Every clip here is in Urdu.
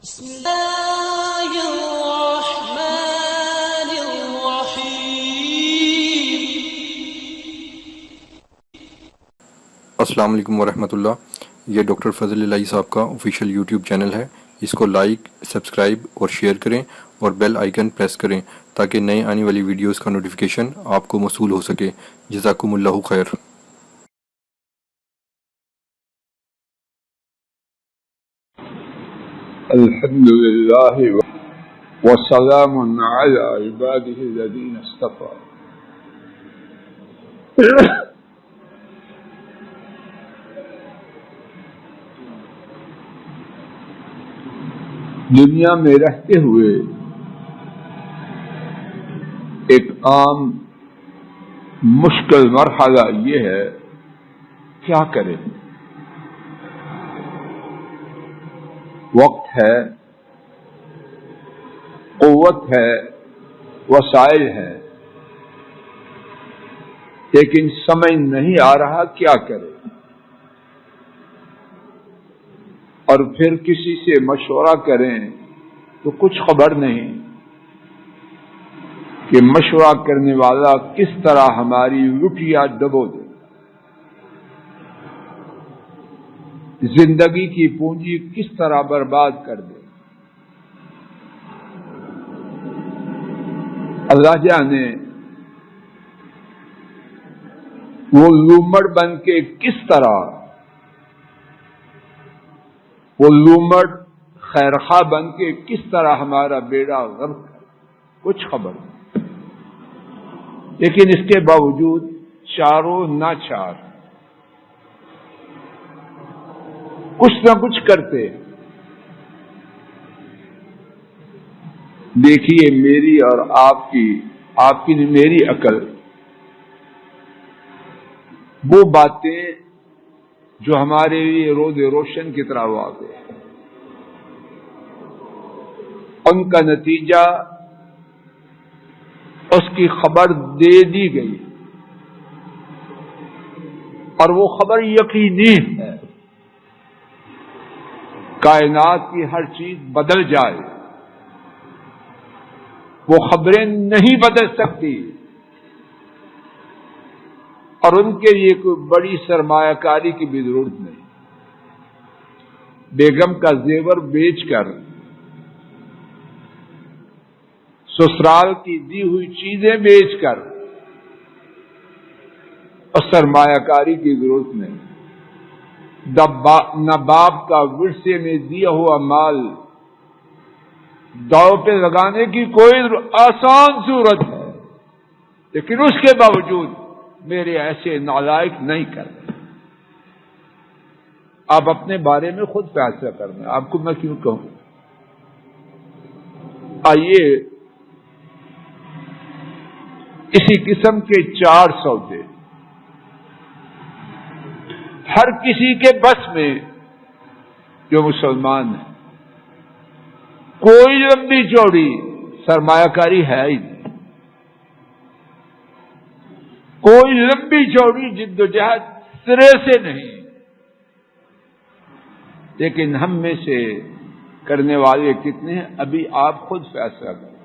بسم اللہ الرحمن الرحیم۔ السلام علیکم ورحمۃ اللہ۔ یہ ڈاکٹر فضل الہی صاحب کا آفیشیل یوٹیوب چینل ہے، اس کو لائک، سبسکرائب اور شیئر کریں اور بیل آئیکن پریس کریں تاکہ نئے آنے والی ویڈیوز کا نوٹیفیکیشن آپ کو موصول ہو سکے۔ جزاکم اللہ خیر۔ الحمد لله وسلام على عباده الذين اصطفى۔ دنیا میں رہتے ہوئے ایک عام مشکل مرحلہ یہ ہے، کیا کریں؟ وقت ہے، قوت ہے، وسائل ہے، لیکن سمجھ نہیں آ رہا کیا کرے۔ اور پھر کسی سے مشورہ کریں تو کچھ خبر نہیں کہ مشورہ کرنے والا کس طرح ہماری لٹیا ڈبو دے، زندگی کی پونجی کس طرح برباد کر دے۔ اللہ جانے وہ لومڑ بن کے کس طرح، وہ لومڑ خیرخواہ بن کے کس طرح ہمارا بیڑا غرق کرے، کچھ خبر نہیں۔ لیکن اس کے باوجود چاروں ناچار کچھ نہ کچھ کرتے۔ دیکھیے میری اور آپ کی میری عقل، وہ باتیں جو ہمارے لیے روز روشن کی طرح واضح ہیں، ان کا نتیجہ اس کی خبر دے دی گئی، اور وہ خبر یقینی ہے۔ کائنات کی ہر چیز بدل جائے، وہ خبریں نہیں بدل سکتی، اور ان کے لیے کوئی بڑی سرمایہ کاری کی بھی ضرورت نہیں۔ بیگم کا زیور بیچ کر، سسرال کی دی ہوئی چیزیں بیچ کر، اور سرمایہ کاری کی ضرورت نہیں۔ نہ باپ کا ورثے میں دیا ہوا مال داؤ پہ لگانے کی کوئی آسان صورت ہے، لیکن اس کے باوجود میرے ایسے نالائق نہیں کرتے۔ آپ اپنے بارے میں خود فیصلہ کرنا، آپ کو میں کیوں کہوں۔ آئیے اسی قسم کے 4 سودے ہر کسی کے بس میں جو مسلمان ہے، کوئی لمبی چوڑی سرمایہ کاری ہے ہی نہیں، کوئی لمبی چوڑی جد و جہد سرے سے نہیں، لیکن ہم میں سے کرنے والے کتنے ہیں ابھی آپ خود فیصلہ کریں۔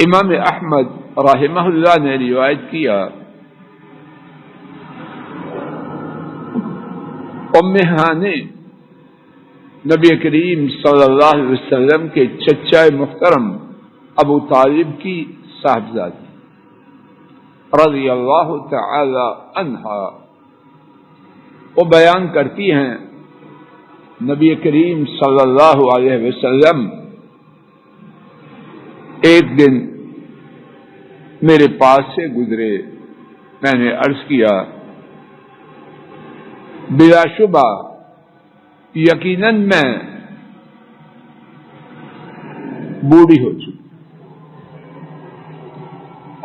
امام احمد رحمہ اللہ نے روایت کیا، ام ہانی نبی کریم صلی اللہ علیہ وسلم کے چچا محترم ابو طالب کی صاحبزادی رضی اللہ تعالی عنہا، وہ بیان کرتی ہیں نبی کریم صلی اللہ علیہ وسلم ایک دن میرے پاس سے گزرے، میں نے عرض کیا بلا شبہ یقیناً میں بوڑھی ہو چکی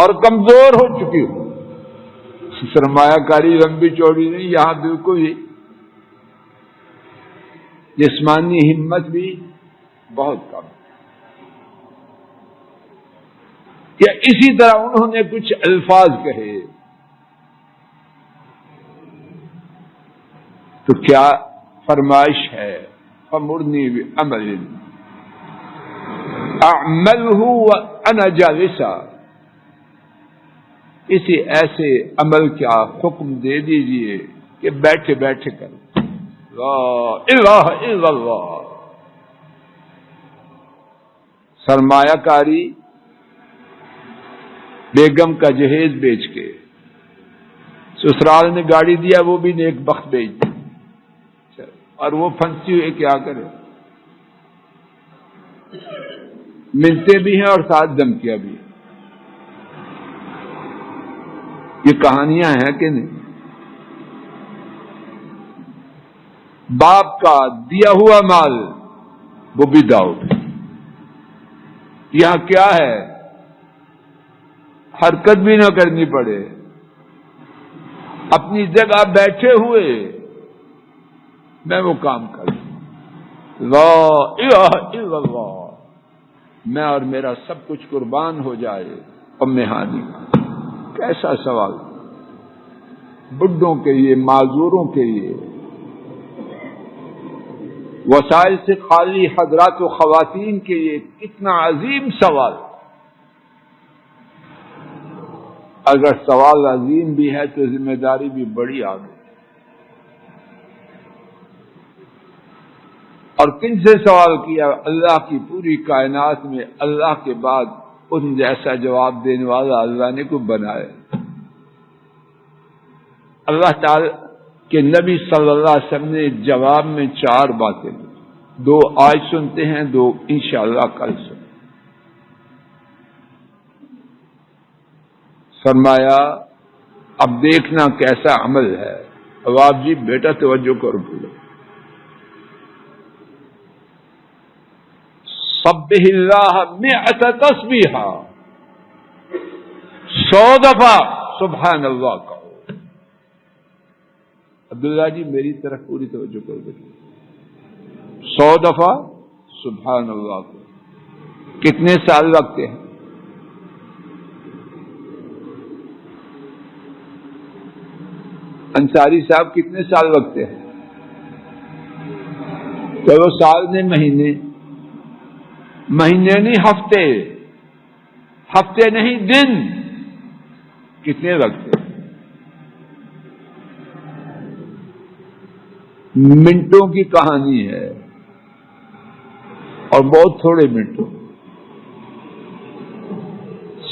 اور کمزور ہو چکی ہوں، سرمایہ کاری لمبی چوڑی نہیں، یہاں بالکل ہی جسمانی ہمت بھی بہت کم۔ یا اسی طرح انہوں نے کچھ الفاظ کہے تو کیا فرمائش ہے فمرنی بعمل اعملہ وانا جالسا، کسی ایسے عمل کا حکم دے دیجئے کہ بیٹھے بیٹھے کرو. لا الہ الا اللہ. سرمایہ کاری بیگم کا جہیز بیچ کے، سسرال نے گاڑی دیا وہ بھی نیک بخت بیچ دی، اور وہ پھنسی ہوئے کیا کرے، ملتے بھی ہیں اور ساتھ دھمکیاں بھی ہیں. یہ کہانیاں ہیں کہ نہیں؟ باپ کا دیا ہوا مال وہ بھی داؤ. یہاں کیا ہے؟ حرکت بھی نہ کرنی پڑے، اپنی جگہ بیٹھے ہوئے میں وہ کام کروں. لا الہ الا اللہ، میں اور میرا سب کچھ قربان ہو جائے ام ہانی. کیسا سوال! بڈھوں کے لیے، معذوروں کے لیے، وسائل سے خالی حضرات و خواتین کے لیے کتنا عظیم سوال. اگر سوال عظیم بھی ہے تو ذمہ داری بھی بڑی آ گئی. اور کن سے سوال کیا؟ اللہ کی پوری کائنات میں اللہ کے بعد ان جیسا جواب دینے والا اللہ نے کو بنایا. اللہ تعالی کے نبی صلی اللہ علیہ وسلم نے جواب میں 4 باتیں دی. 2 آج سنتے ہیں، 2 انشاءاللہ کل سنتے. فرمایا اب دیکھنا کیسا عمل ہے. اب جی بیٹا توجہ کرو بولو. سبح اللہ 100 تسبیحا، 100 دفعہ سبحان اللہ کہو. عبداللہ جی میری طرف پوری توجہ کرو بیٹا. 100 دفعہ سبحان اللہ کہو. کتنے سال لگتے ہیں؟ انصاری صاحب کتنے سال لگتے ہیں؟ چلو سال نے مہینے، مہینے نہیں ہفتے، ہفتے نہیں دن. کتنے لگتے ہیں؟ منٹوں کی کہانی ہے اور بہت تھوڑے منٹوں.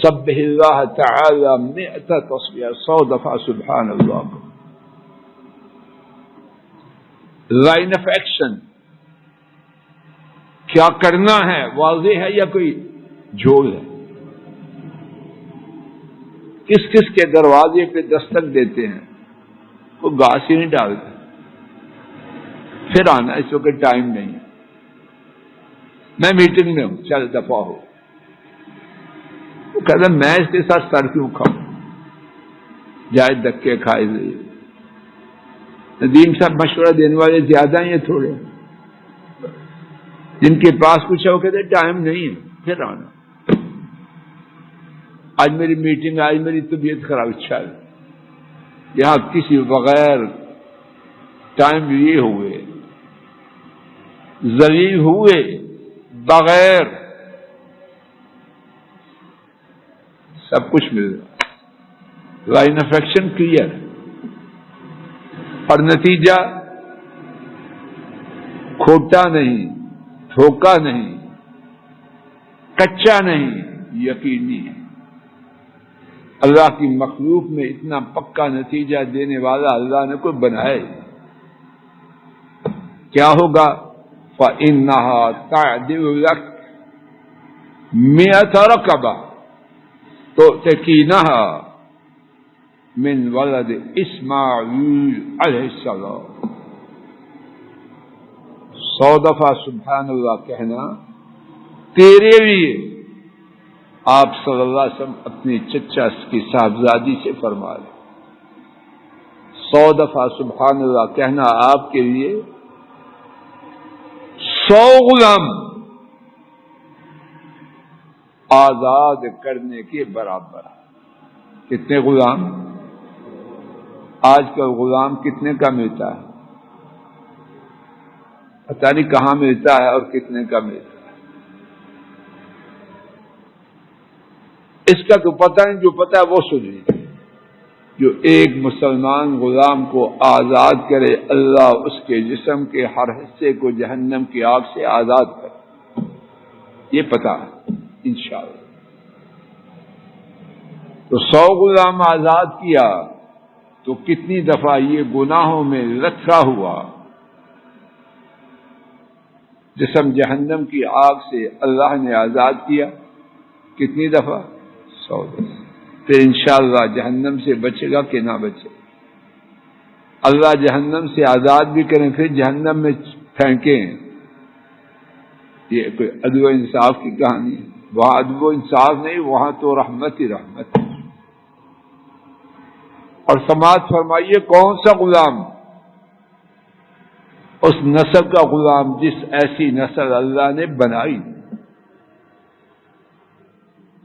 سبح اللہ تعالی 100 تسبیح، 100 دفعہ سبحان اللہ. لائن آف ایکشن کیا کرنا ہے واضح ہے یا کوئی جھول ہے؟ کس کس کے دروازے پہ دستک دیتے ہیں؟ وہ گھاس ہی نہیں ڈالتے. پھر آنا، اس وقت ٹائم نہیں ہے، میں میٹنگ میں ہوں، چل دفعہ ہو. وہ کہتا میں اس کے ساتھ سر کیوں کھاؤں، جائے دھکے کھائے. ندیم صاحب مشورہ دینے والے زیادہ ہیں تھوڑے، جن کے پاس کچھ ہے وہ کہتے ٹائم نہیں ہے، پھر آنا. آج میری میٹنگ، آج میری طبیعت خراب، چل یہاں کسی بغیر ٹائم لیے ہوئے، ذلیل ہوئے بغیر سب کچھ مل رہا. لائن آف ایکشن کلیئر، اور نتیجہ کھوٹا نہیں، دھوکا نہیں، کچا نہیں، یقینی ہے. اللہ کی مخلوق میں اتنا پکا نتیجہ دینے والا اللہ نے کوئی بنائے. کیا ہوگا؟ فَإِنَّهَا تَعْدِلُ لَكَ 100 رَكَبَةً تُؤْتِكِينَهَا من ولد اسماعیل علیہ السلام. 100 دفعہ سبحان اللہ کہنا تیرے لیے آپ صلی اللہ علیہ وسلم اپنی چچا کی صاحبزادی سے فرما لیں. 100 دفعہ سبحان اللہ کہنا آپ کے لیے 100 غلام آزاد کرنے کے برابر. کتنے غلام؟ آج کل غلام کتنے کا ملتا ہے؟ پتہ نہیں کہاں ملتا ہے اور کتنے کا ملتا ہے، اس کا تو پتہ نہیں، جو پتہ ہے وہ سنیے۔ جو ایک مسلمان غلام کو آزاد کرے، اللہ اس کے جسم کے ہر حصے کو جہنم کی آگ سے آزاد کرے، یہ پتہ ہے انشاءاللہ۔ تو 100 غلام آزاد کیا تو کتنی دفعہ یہ گناہوں میں لتھڑا ہوا جسم جہنم کی آگ سے اللہ نے آزاد کیا، کتنی دفعہ؟ 100 دفعہ۔ پھر انشاءاللہ جہنم سے بچے گا کہ نہ بچے؟ اللہ جہنم سے آزاد بھی کریں پھر جہنم میں پھینکیں، یہ کوئی عدل و انصاف کی کہانی ہے؟ وہاں عدل و انصاف نہیں، وہاں تو رحمت ہی رحمت ہے۔ اور سماعت فرمائیے، کون سا غلام؟ اس نسل کا غلام جس ایسی نسل اللہ نے بنائی،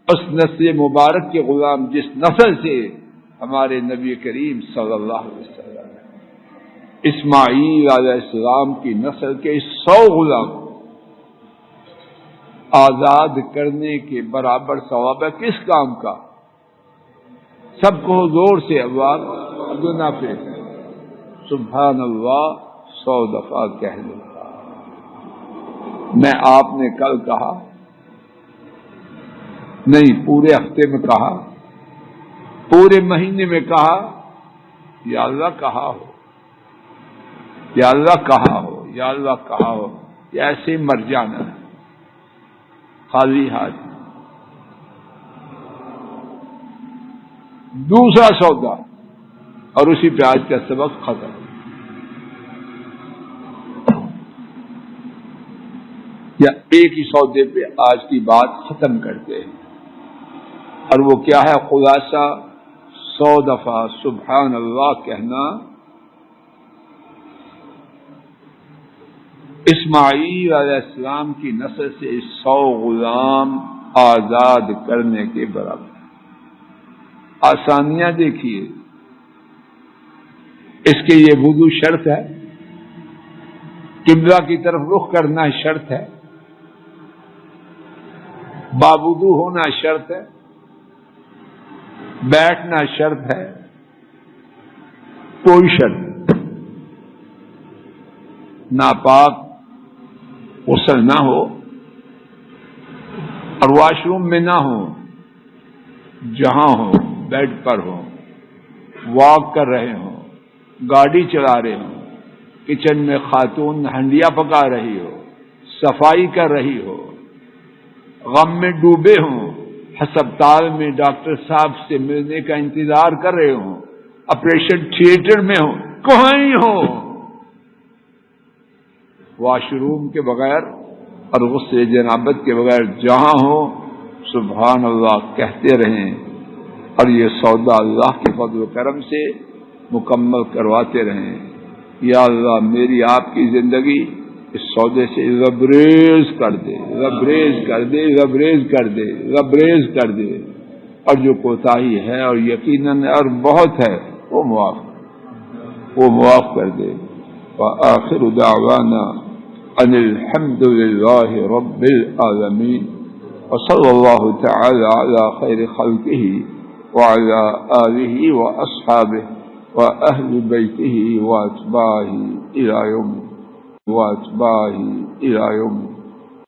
اس نسل مبارک کے غلام جس نسل سے ہمارے نبی کریم صلی اللہ علیہ وسلم اسماعیل علیہ السلام کی نسل کے 100 غلام آزاد کرنے کے برابر ثواب ہے۔ کس کام کا؟ سب کو زور سے اللہ ادنا پہ سبحان اللہ 100 دفعہ کہہ لو۔ میں آپ نے کل کہا نہیں، پورے ہفتے میں کہا، پورے مہینے میں کہا، یا اللہ کہا ہو، یا اللہ کہا ہو، یا اللہ کہا ہو، یا ایسے ہی مر جانا ہے خالی ہاتھ۔ دوسرا سودا، اور اسی پہ آج کا سبق ختم۔ یا ایک ہی سودے پہ آج کی بات ختم کرتے ہیں، اور وہ کیا ہے؟ خلاصہ 100 دفعہ سبحان اللہ کہنا، اسماعیل علیہ السلام کی نسل سے 100 غلام آزاد کرنے کے برابر۔ آسانیاں دیکھیے، اس کے یہ وضو شرط ہے، قبلہ کی طرف رخ کرنا شرط ہے، باوضو ہونا شرط ہے، بیٹھنا شرط ہے، کوئی شرط نہیں۔ ناپاک غسل نہ ہو اور واش روم میں نہ ہو، جہاں ہو، بیڈ پر ہو، واک کر رہے ہوں، گاڑی چلا رہے ہوں، کچن میں خاتون ہنڈیا پکا رہی ہو، صفائی کر رہی ہو، غم میں ڈوبے ہوں، ہسپتال میں ڈاکٹر صاحب سے ملنے کا انتظار کر رہے ہوں، آپریشن تھیٹر میں ہوں، کہیں ہی ہوں، واش روم کے بغیر اور غسل جنابت کے بغیر جہاں ہو سبحان اللہ کہتے رہیں، اور یہ سودا اللہ کے فضل و کرم سے مکمل کرواتے رہیں۔ یا اللہ میری آپ کی زندگی اس سودے سے لبریز کر دے، لبریز کر دے، لبریز کر دے، لبریز کر دے، اور جو کوتاہی ہے اور یقیناً اور بہت ہے وہ معاف کر دے۔ وآخر دعوانا ان الحمد للہ رب العالمین، وصلی اللہ تعالی علی خیر خلقہ وعلی آلہ واصحابہ واہل بیتہ واتباعہ الی یوم